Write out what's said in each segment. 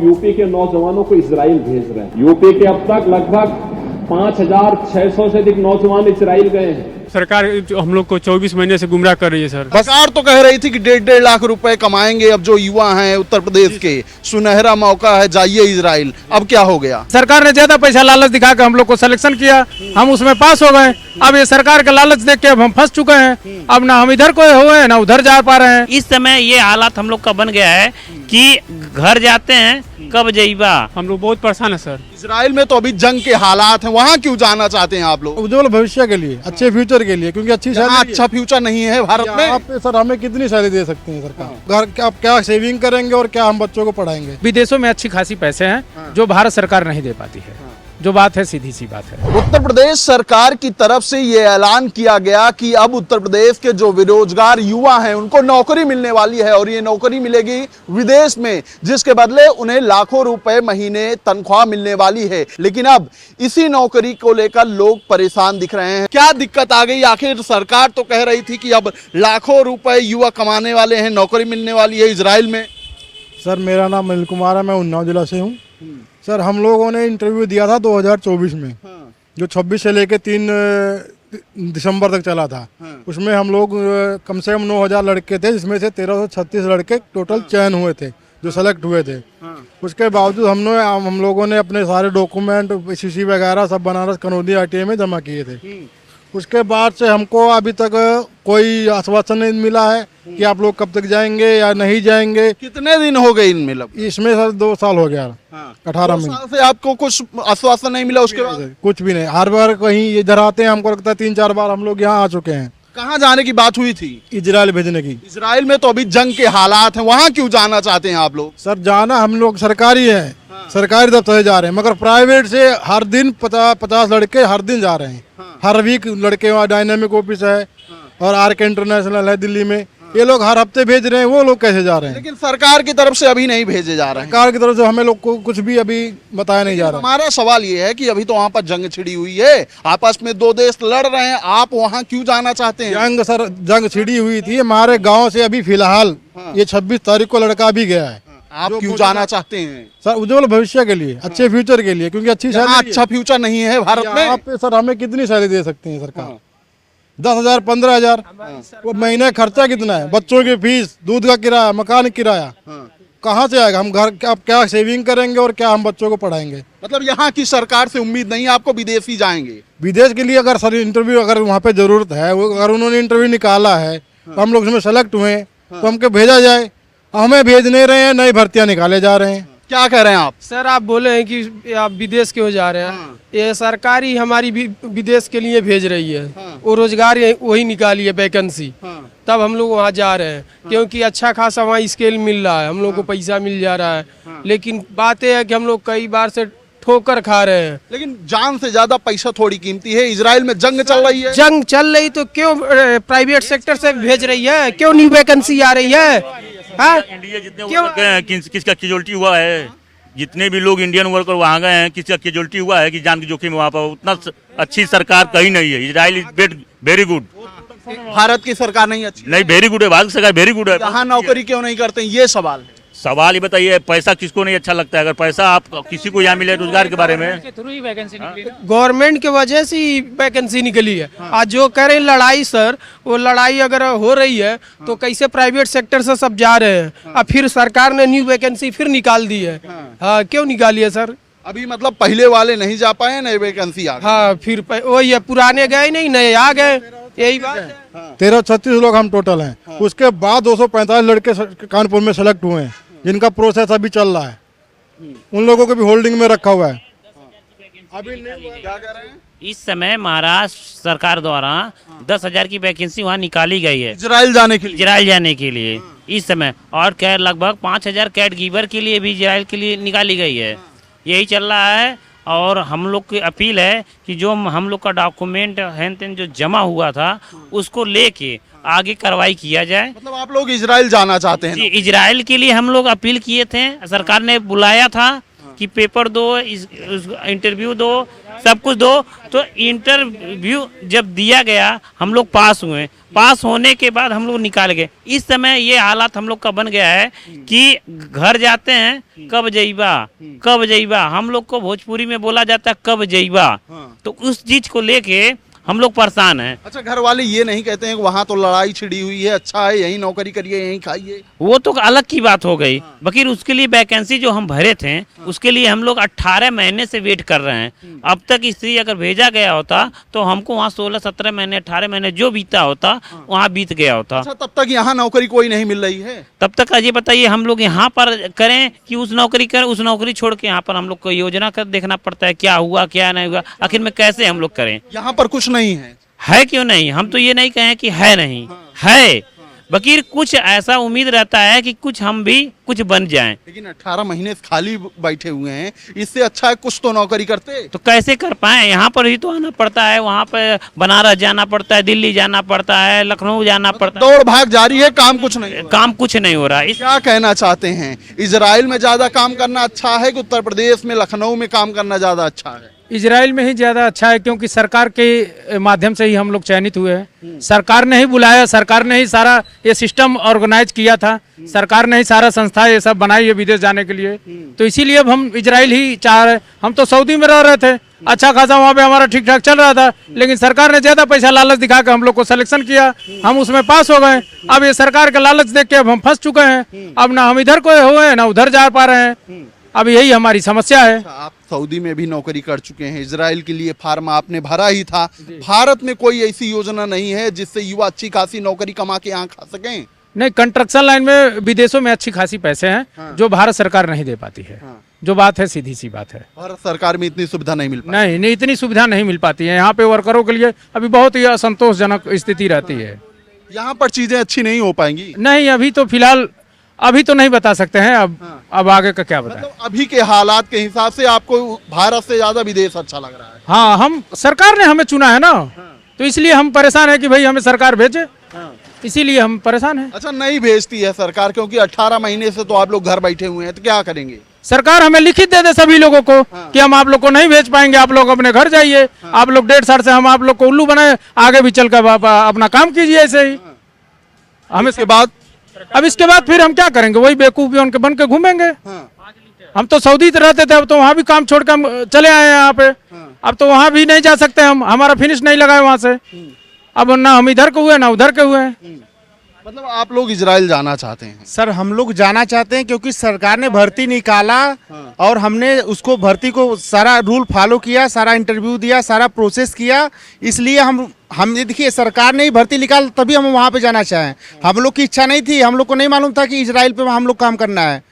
UP के नौजवानों को इजराइल भेज रहे हैं। यूपी के अब तक लगभग 5,600 से अधिक नौजवान इजराइल गए हैं। सरकार हम लोग को 24 महीने से गुमराह कर रही है सर। सरकार तो कह रही थी कि 1.5 लाख रुपए कमाएंगे अब जो युवा हैं उत्तर प्रदेश के, सुनहरा मौका है, जाइए इजराइल। अब क्या हो गया? सरकार ने ज्यादा पैसा लालच दिखा के हम लोग को सिलेक्शन किया, हम उसमें पास हो गए। अब ये सरकार का लालच देख के अब हम फंस चुके हैं। अब ना हम इधर कोई हुए हैं ना उधर जा पा रहे हैं। इस समय ये हालात हम लोग का बन गया है कि घर जाते हैं कब जाइबा। हम लोग बहुत परेशान है सर। इजराइल में तो अभी जंग के हालात हैं, वहाँ क्यों जाना चाहते हैं आप लोग? उज्जवल भविष्य के लिए, अच्छे फ्यूचर के लिए, क्योंकि अच्छी यहाँ अच्छा फ्यूचर नहीं है भारत में। आप सर हमें कितनी सैलरी दे सकते हैं सरकार? घर आप क्या सेविंग करेंगे और क्या हम बच्चों को पढ़ाएंगे? विदेशों में अच्छी खासी पैसे हैं जो भारत सरकार नहीं दे पाती है। जो बात है सीधी सी बात है। उत्तर प्रदेश सरकार की तरफ से ये ऐलान किया गया कि अब उत्तर प्रदेश के जो बेरोजगार युवा हैं उनको नौकरी मिलने वाली है और ये नौकरी मिलेगी विदेश में, जिसके बदले उन्हें लाखों रुपए महीने तनख्वाह मिलने वाली है। लेकिन अब इसी नौकरी को लेकर लोग परेशान दिख रहे हैं। क्या दिक्कत आ गई? आखिर सरकार तो कह रही थी कि अब लाखों रुपए युवा कमाने वाले हैं, नौकरी मिलने वाली है इजराइल में। सर मेरा नाम अनिल कुमार है, मैं उन्नाव जिला से हूँ। सर हम लोगों ने इंटरव्यू दिया था 2024 में, जो 26 से लेके 3 दिसंबर तक चला था। उसमें हम लोग कम से कम 9,000 लड़के थे, जिसमें से 1336 लड़के टोटल चयन हुए थे जो सेलेक्ट हुए थे। उसके बावजूद हम लोगों ने अपने सारे डॉक्यूमेंट PCC वगैरह सब बनारस कनौदी RTI में जमा किए थे। उसके बाद से हमको अभी तक कोई आश्वासन नहीं मिला है कि आप लोग कब तक जाएंगे या नहीं जाएंगे। कितने दिन हो गए इनमें? इसमें सर 2 साल हो गया। 18 2 महीने साल से आपको कुछ आश्वासन नहीं मिला? उसके बाद कुछ भी नहीं। हर बार कहीं इधर आते हैं, हमको लगता है 3-4 बार हम लोग यहाँ आ चुके हैं। कहाँ जाने की बात हुई थी? इजराइल भेजने की। इजराइल में तो अभी जंग के हालात हैं, वहाँ क्यों जाना चाहते हैं आप लोग? सर जाना हम लोग सरकारी है, सरकारी दफ्तर से जा रहे हैं, मगर प्राइवेट से हर दिन 50 लड़के हर दिन जा रहे हैं। हर वीक लड़के, वहाँ डायनामिक ऑफिस है और RK इंटरनेशनल है दिल्ली में, ये लोग हर हफ्ते भेज रहे हैं। वो लोग कैसे जा रहे हैं? लेकिन सरकार की तरफ से अभी नहीं भेजे जा रहे हैं। सरकार की तरफ से हमें लोग को कुछ भी अभी बताया नहीं जा रहा। हमारा सवाल ये है कि अभी तो वहाँ पर जंग छिड़ी हुई है, आपस में 2 देश लड़ रहे हैं, आप वहाँ क्यों जाना चाहते हैं? जंग छिड़ी हुई थी हमारे गाँव से। अभी फिलहाल ये 26 तारीख को लड़का भी गया है। आप क्यों जाना चाहते हैं? सर उज्जवल भविष्य के लिए, अच्छे फ्यूचर के लिए, क्योंकि अच्छी यहाँ अच्छा फ्यूचर नहीं है भारत में। आप सर हमें कितनी सैलरी दे सकते हैं सरकार? 10,000 15,000। वो महीने खर्चा कितना है? बच्चों की फीस, दूध का किराया, मकान किराया कहाँ से आएगा? हम घर आप क्या सेविंग करेंगे और क्या हम बच्चों को पढ़ाएंगे? मतलब यहाँ की सरकार से उम्मीद नहीं, आपको विदेश ही जाएंगे? विदेश के लिए अगर सर इंटरव्यू, अगर वहाँ पे जरूरत है, अगर उन्होंने इंटरव्यू निकाला है तो हम लोग उसमें सेलेक्ट हुए तो हमको भेजा जाए। हमें भेज नहीं रहे हैं, नई भर्तियां निकाले जा रहे हैं। क्या कह रहे हैं आप? सर आप बोले हैं कि आप विदेश क्यों जा रहे हैं? ये सरकारी हमारी विदेश के लिए भेज रही है। वो रोजगार वही निकाली है वैकेंसी, तब हम लोग वहाँ जा रहे हैं क्योंकि अच्छा खासा वहाँ स्केल मिल रहा है, हम लोग को पैसा मिल जा रहा है। लेकिन बात यह है कि हम लोग कई बार से ठोकर खा रहे हैं। लेकिन जान से ज्यादा पैसा थोड़ी कीमती है। इजराइल में जंग चल रही है। जंग चल रही तो क्यों प्राइवेट सेक्टर से भेज रही है? क्यों न्यू वैकेंसी आ रही है? इंडिया जितने वर्कर हैं किसका कैजुअल्टी हुआ है? जितने भी लोग इंडियन वर्कर वहाँ गए हैं, किसका कैजुअल्टी हुआ है कि जान की जोखिम वहाँ पर? उतना अच्छी सरकार कहीं नहीं है। Israel is very good. Bharat की सरकार नहीं अच्छी? नहीं, वेरी गुड है भारत की सरकार, वेरी गुड है। यहाँ नौकरी क्यों नहीं करते, ये सवाल है। सवाल ये बताइए, पैसा किसको नहीं अच्छा लगता है? अगर पैसा आप किसी को यहाँ मिले रोजगार के बारे में, गवर्नमेंट के वजह से ही वैकेंसी निकली है। आज जो कह रहे हैं लड़ाई, सर वो लड़ाई अगर हो रही है तो कैसे प्राइवेट सेक्टर से सब जा रहे हैं? अब फिर सरकार ने न्यू वैकेंसी फिर निकाल दी है। हाँ क्यों निकाली है सर? अभी मतलब पहले वाले नहीं जा पाए, नए वैकेंसी आ गए। हाँ फिर वही है, पुराने गए नहीं, नए आ गए, यही बात है। 1336 लोग हम टोटल हैं। उसके बाद 245 लड़के कानपुर में सेलेक्ट हुए हैं, जिनका प्रोसेस अभी चल रहा है। उन लोगों को भी होल्डिंग में रखा हुआ है। अभी नहीं। क्या कह रहे हैं? इस समय महाराष्ट्र सरकार द्वारा 10,000 की वैकेंसी वहाँ निकाली गई है इजराइल जाने के लिए। इजराइल जाने के लिए इस समय, और लगभग 5,000 कैट गिवर के लिए भी इजराइल के लिए निकाली गई है। यही चल रहा है। और हम लोग की अपील है कि जो हम लोग का डॉक्यूमेंट हैन तेन जो जमा हुआ था उसको लेके आगे कार्रवाई किया जाए। मतलब आप लोग इजराइल जाना चाहते हैं? जी, इजराइल के लिए हम लोग अपील किए थे, सरकार ने बुलाया था कि पेपर दो, इंटरव्यू दो, सब कुछ दो। तो इंटरव्यू जब दिया गया हम लोग पास हुए, पास होने के बाद हम लोग निकाल गए। इस समय ये हालात हम लोग का बन गया है कि घर जाते हैं कब जइबा, कब जइबा, हम लोग को भोजपुरी में बोला जाता है कब जइबा। तो उस चीज को लेके हम लोग परेशान हैं। अच्छा, घर वाले ये नहीं कहते हैं कि वहाँ तो लड़ाई छिड़ी हुई है, अच्छा है यहीं नौकरी करिए, यहीं खाइए? वो तो अलग की बात हो गई, बकीर उसके लिए वैकेंसी जो हम भरे थे उसके लिए हम लोग 18 महीने से वेट कर रहे हैं। अब तक स्त्री अगर भेजा गया होता तो हमको वहाँ 16-17 महीने 18 महीने जो बीता होता वहाँ बीत गया होता। अच्छा, तब तक यहाँ नौकरी कोई नहीं मिल रही है? तब तक ये बताइए हम लोग यहाँ पर करें कि उस नौकरी करें? उस नौकरी छोड़ के यहाँ पर हम लोग को योजना कर देखना पड़ता है, क्या हुआ क्या नहीं हुआ, आखिर में कैसे हम लोग करें? यहाँ पर कुछ नहीं है क्यों नहीं? हम तो ये नहीं कहें कि है नहीं, है, बकीर कुछ ऐसा उम्मीद रहता है कि कुछ हम भी कुछ बन जाएं। लेकिन 18 महीने से खाली बैठे हुए हैं, इससे अच्छा है कुछ तो नौकरी करते। तो कैसे कर पाए? यहाँ पर ही तो आना पड़ता है, वहाँ पे बनारस जाना पड़ता है, दिल्ली जाना पड़ता है, लखनऊ जाना पड़ता है, दौड़ भाग जारी है, काम कुछ नहीं, काम कुछ नहीं हो रहा। क्या कहना चाहते हैं? इजराइल में ज्यादा काम करना अच्छा है कि उत्तर प्रदेश में लखनऊ में काम करना ज्यादा अच्छा है? इजराइल में ही ज़्यादा अच्छा है, क्योंकि सरकार के माध्यम से ही हम लोग चयनित हुए हैं। सरकार ने ही बुलाया, सरकार ने ही सारा ये सिस्टम ऑर्गेनाइज किया था, सरकार ने ही सारा संस्था ये सब बनाई है विदेश जाने के लिए। तो इसीलिए अब हम इजराइल ही चाह रहे हैं। हम तो सऊदी में रह रहे थे, अच्छा खासा वहाँ पे हमारा ठीक ठाक चल रहा था, लेकिन सरकार ने ज़्यादा पैसा लालच दिखा के हम लोग को सिलेक्शन किया, हम उसमें पास हो गए। अब ये सरकार का लालच देख के अब हम फंस चुके हैं। अब ना हम इधर को हुए ना उधर जा पा रहे हैं। अब यही हमारी समस्या है। आप सऊदी में भी नौकरी कर चुके हैं, इजराइल के लिए फार्म आपने भरा ही था। भारत में कोई ऐसी योजना नहीं है जिससे युवा अच्छी खासी नौकरी कमा के यहाँ खा सकें? नहीं, कंस्ट्रक्शन लाइन में विदेशों में अच्छी खासी पैसे हैं जो भारत सरकार नहीं दे पाती है। जो बात है सीधी सी बात है, भारत सरकार में इतनी सुविधा नहीं मिल पाती। नहीं, इतनी सुविधा नहीं मिल पाती है। यहाँ पे वर्करों के लिए अभी बहुत ही असंतोषजनक स्थिति रहती है। यहाँ पर चीजें अच्छी नहीं हो पाएंगी? नहीं, अभी तो फिलहाल अभी तो नहीं बता सकते हैं। अब आगे का क्या बताएं? मतलब अभी के हालात के हिसाब से आपको भारत से ज्यादा विदेश अच्छा लग रहा है? हाँ, हम सरकार ने हमें चुना है ना, तो इसलिए हम परेशान है कि भाई हमें सरकार भेजे, इसीलिए हम परेशान हैं। अच्छा, नहीं भेजती है सरकार, क्योंकि 18 महीने से तो आप लोग घर बैठे हुए हैं, तो क्या करेंगे? सरकार हमें लिखित दे दे सभी लोगों को कि हम आप लोग को नहीं भेज पाएंगे, आप लोग अपने घर जाइए। आप लोग 1.5 साल से हम आप लोग को उल्लू बनाए, आगे भी चल कर अपना काम कीजिए ऐसे ही। हमें इसके बाद फिर हम क्या करेंगे? वही बेवकूफ उनके बन के घूमेंगे। हम तो सऊदी रहते थे, अब तो वहाँ भी काम छोड़ कर हम चले आए हैं यहाँ पे। अब तो वहाँ भी नहीं जा सकते हम, हमारा फिनिश नहीं लगा है वहाँ से। अब ना हम इधर के हुए ना उधर के हुए। मतलब आप लोग इजराइल जाना चाहते हैं? सर, हम लोग जाना चाहते हैं क्योंकि सरकार ने भर्ती निकाला और हमने उसको भर्ती को सारा रूल फॉलो किया, सारा इंटरव्यू दिया, सारा प्रोसेस किया। इसलिए हमने देखिए सरकार ने ही भर्ती निकाल, तभी हम वहाँ पे जाना चाहें। हम लोग की इच्छा नहीं थी, हम लोग को नहीं मालूम था कि इजराइल पे हम लोग काम करना है।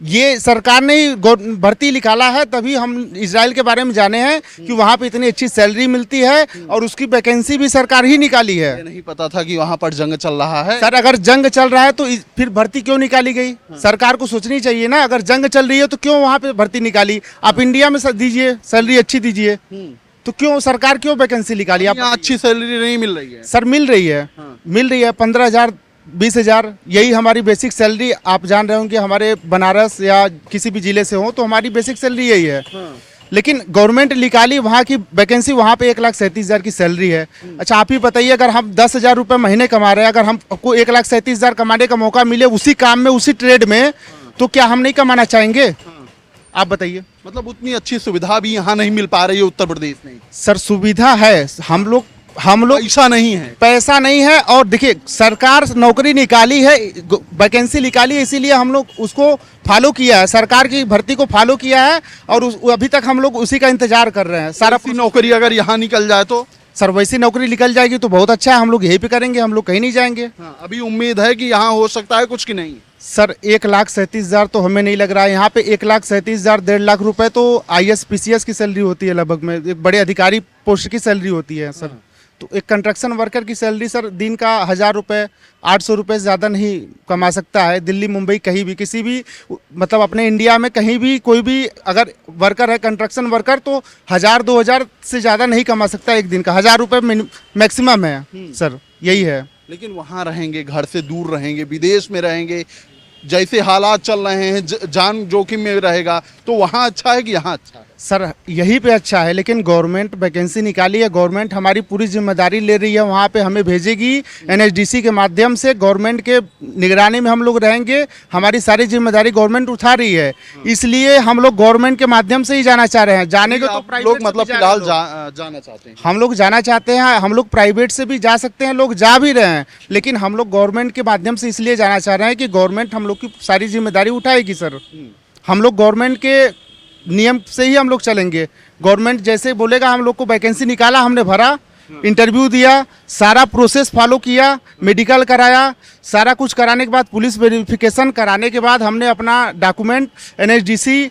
ये सरकार ने ही भर्ती निकाला है, तभी हम इजराइल के बारे में जाने हैं कि वहाँ पे इतनी अच्छी सैलरी मिलती है और उसकी वैकेंसी भी सरकार ही निकाली है। नहीं पता था कि वहाँ पर जंग चल रहा है। सर, अगर जंग चल रहा है तो फिर भर्ती क्यों निकाली गई? सरकार को सोचनी चाहिए ना, अगर जंग चल रही है तो क्यों वहाँ पे भर्ती निकाली? आप इंडिया में दीजिए, सैलरी अच्छी दीजिए, तो क्यों सरकार क्यों वैकेंसी निकाली? आप अच्छी सैलरी नहीं मिल रही है? सर, मिल रही है, मिल रही है 15,000 20,000, यही हमारी बेसिक सैलरी। आप जान रहे होंगे हमारे बनारस या किसी भी जिले से हो तो हमारी बेसिक सैलरी यही है। लेकिन गवर्नमेंट निकाली, वहाँ की वैकेंसी वहाँ पे 1,37,000 की सैलरी है। अच्छा, आप ही बताइए, अगर हम 10,000 रुपये महीने कमा रहे हैं, अगर हमको 1,37,000 कमाने का मौका मिले उसी काम में, उसी ट्रेड में, तो क्या हम नहीं कमाना चाहेंगे? आप बताइए। मतलब उतनी अच्छी सुविधा भी यहाँ नहीं मिल पा रही है उत्तर प्रदेश में? सर, सुविधा है, हम लोग पैसा नहीं है, पैसा नहीं है। और देखिए, सरकार नौकरी निकाली है, वैकेंसी निकाली है, इसीलिए हम लोग उसको फॉलो किया है, सरकार की भर्ती को फॉलो किया है और अभी तक हम लोग उसी का इंतजार कर रहे हैं। सारा नौकरी अगर यहाँ निकल जाए तो? सर, वैसी नौकरी निकल जाएगी तो बहुत अच्छा है, हम लोग यहीं पे करेंगे, हम लोग कहीं नहीं जाएंगे। अभी उम्मीद है कि यहाँ हो सकता है कुछ की नहीं? सर, 1,37,000 तो हमें नहीं लग रहा है। यहाँ पे 1,37,000 1.5 लाख रुपए तो IAS PCS की सैलरी होती है, लगभग में एक बड़े अधिकारी पोस्ट की सैलरी होती है सर। तो एक कंस्ट्रक्शन वर्कर की सैलरी सर दिन का 1,000 रुपये 800 रुपये से ज़्यादा नहीं कमा सकता है। दिल्ली मुंबई कहीं भी, किसी भी, मतलब अपने इंडिया में कहीं भी कोई भी अगर वर्कर है कंस्ट्रक्शन वर्कर तो 1,000-2,000 से ज़्यादा नहीं कमा सकता एक दिन का। 1,000 रुपये मैक्सिमम है सर, यही है। लेकिन वहाँ रहेंगे, घर से दूर रहेंगे, विदेश में रहेंगे, जैसे हालात चल रहे हैं जान जोखिम में रहेगा, तो वहाँ अच्छा है कि यहाँ अच्छा है? सर यहीं पे अच्छा है, लेकिन गवर्नमेंट वैकेंसी निकाली है, गवर्नमेंट हमारी पूरी जिम्मेदारी ले रही है, वहाँ पे हमें भेजेगी एनएचडीसी के माध्यम से, गवर्नमेंट के निगरानी में हम लोग रहेंगे, हमारी सारी जिम्मेदारी गवर्नमेंट उठा रही है, इसलिए हम लोग गवर्नमेंट के माध्यम से ही जाना चाह रहे हैं। जाने को तो प्राइवेट लोग मतलब फिलहाल जाना चाहते हैं? हम लोग जाना चाहते हैं, हम लोग प्राइवेट से भी जा सकते हैं, लोग जा भी रहे हैं, लेकिन हम लोग गवर्नमेंट के माध्यम से इसलिए जाना चाह रहे हैं कि गवर्नमेंट हम लोग की सारी जिम्मेदारी उठाएगी सर। हम लोग गवर्नमेंट के नियम से ही हम लोग चलेंगे, गवर्नमेंट जैसे बोलेगा, हम लोग को वैकेंसी निकाला, हमने भरा, इंटरव्यू दिया, सारा प्रोसेस फॉलो किया, मेडिकल कराया, सारा कुछ कराने के बाद पुलिस वेरिफिकेशन कराने के बाद हमने अपना डॉक्यूमेंट एनएचडीसी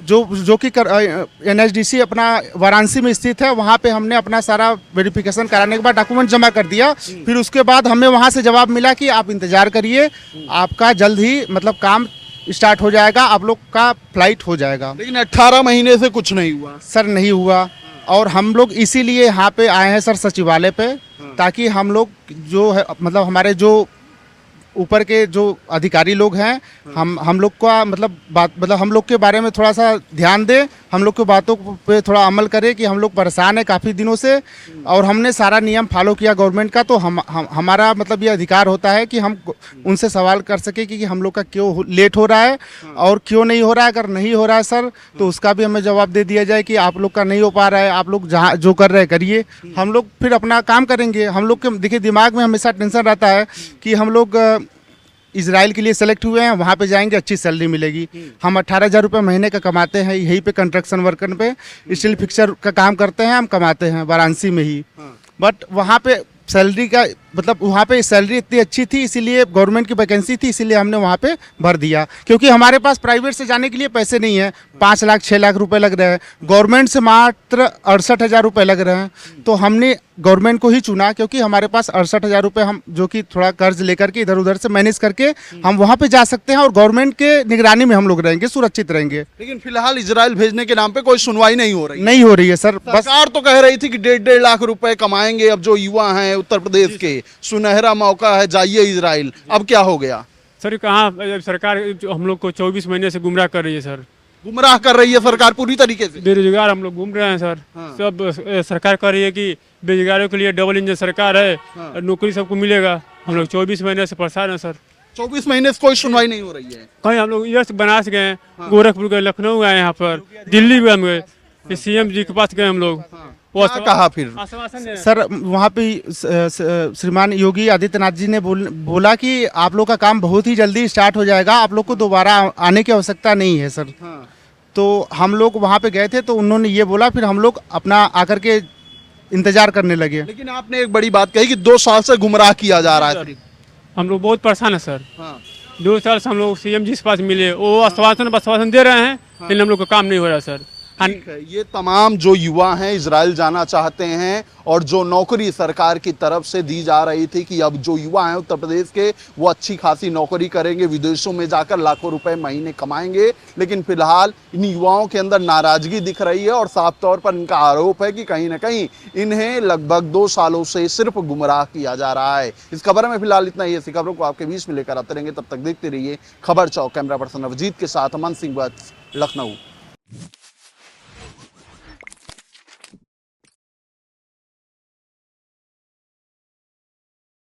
जो कि एनएचडीसी अपना वाराणसी में स्थित है, वहाँ पे हमने अपना सारा वेरिफिकेशन कराने के बाद डॉक्यूमेंट जमा कर दिया। फिर उसके बाद हमें वहाँ से जवाब मिला कि आप इंतज़ार करिए, आपका जल्द ही मतलब काम स्टार्ट हो जाएगा, आप लोग का फ्लाइट हो जाएगा। लेकिन 18 महीने से कुछ नहीं हुआ सर, नहीं हुआ, और हम लोग इसीलिए यहाँ पे आए हैं सर सचिवालय पे, ताकि हम लोग जो है मतलब हमारे जो ऊपर के जो अधिकारी लोग हैं, हम लोग का मतलब हम लोग के बारे में थोड़ा सा ध्यान दें, हम लोग की बातों पे थोड़ा अमल करें कि हम लोग परेशान हैं काफ़ी दिनों से, और हमने सारा नियम फॉलो किया गवर्नमेंट का, तो हमारा मतलब ये अधिकार होता है कि हम उनसे सवाल कर सके कि हम लोग का क्यों लेट हो रहा है और क्यों नहीं हो रहा है। अगर नहीं हो रहा है सर, तो उसका भी हमें जवाब दे दिया जाए कि आप लोग का नहीं हो पा रहा है, आप लोग जहाँ जो कर रहे हैं करिए, हम लोग फिर अपना काम करेंगे। हम लोग के देखिए दिमाग में हमेशा टेंशन रहता है कि हम लोग इजराइल के लिए सेलेक्ट हुए हैं, वहाँ पे जाएंगे, अच्छी सैलरी मिलेगी। हम 18,000 रुपये महीने का कमाते हैं, यहीं पे कंस्ट्रक्शन वर्कर पे स्टील फिक्सर का काम करते हैं, हम कमाते हैं वाराणसी में ही। बट वहाँ पे सैलरी का मतलब वहाँ पे सैलरी इतनी अच्छी थी, इसीलिए गवर्नमेंट की वैकेंसी थी, इसीलिए हमने वहाँ पे भर दिया, क्योंकि हमारे पास प्राइवेट से जाने के लिए पैसे नहीं है। 5 लाख 6 लाख रुपए लग रहे हैं, गवर्नमेंट से मात्र 68,000 रुपये लग रहे हैं, तो हमने गवर्नमेंट को ही चुना, क्योंकि हमारे पास 68,000 रुपये हम जो कि थोड़ा कर्ज लेकर के इधर उधर से मैनेज करके हम वहाँ पे जा सकते हैं, और गवर्नमेंट के निगरानी में हम लोग रहेंगे, सुरक्षित रहेंगे। लेकिन फिलहाल इजराइल भेजने के नाम पे कोई सुनवाई नहीं हो रही है सर। सरकार तो कह रही थी कि 1.5 लाख रुपए कमाएंगे अब जो युवा हैं उत्तर प्रदेश के, सुनहरा मौका है, जाइए इजराइल। अब क्या हो गया सर? कहाँ सरकार हम लोग को 24 महीने से गुमराह कर रही है सर। गुमराह कर रही है सरकार पूरी तरीके से। बेरोजगार हम लोग घूम रहे हैं सर। सब सरकार कह रही है कि बेरोजगारों के लिए डबल इंजन सरकार है, नौकरी सबको मिलेगा। हम लोग 24 महीने से परेशान है सर। 24 महीने से कोई सुनवाई नहीं हो रही है। कहीं हम लोग इधर से बनारस गए, गोरखपुर गए, लखनऊ गए, यहाँ पर दिल्ली भी हम गए, CM जी के पास गए हम लोग। क्या कहा फिर? सर वहाँ पे श्रीमान योगी आदित्यनाथ जी ने बोला कि आप लोग का काम बहुत ही जल्दी स्टार्ट हो जाएगा, आप लोग को दोबारा आने की आवश्यकता नहीं है सर। तो हम लोग वहाँ पे गए थे, तो उन्होंने ये बोला, फिर हम लोग अपना आकर के इंतजार करने लगे। लेकिन आपने एक बड़ी बात कही कि 2 साल से गुमराह किया जा रहा है। हम लोग बहुत परेशान है सर। 2 साल से हम लोग CM जी के पास मिले, वो आश्वासन दे रहे हैं, लेकिन हम लोग का काम नहीं हो रहा है सर। ठीक है, ये तमाम जो युवा हैं इजराइल जाना चाहते हैं, और जो नौकरी सरकार की तरफ से दी जा रही थी कि अब जो युवा हैं उत्तर प्रदेश के, वो अच्छी खासी नौकरी करेंगे, विदेशों में जाकर लाखों रुपए महीने कमाएंगे। लेकिन फिलहाल इन युवाओं के अंदर नाराजगी दिख रही है, और साफ तौर पर इनका आरोप है कि कहीं ना कहीं इन्हें लगभग 2 सालों से सिर्फ गुमराह किया जा रहा है। इस खबर में फिलहाल इतना ही। ऐसी खबरों को आपके बीच में लेकर आते रहेंगे, तब तक देखते रहिए खबर चौक। कैमरा पर्सन अवजीत के साथ अमन सिंह, लखनऊ।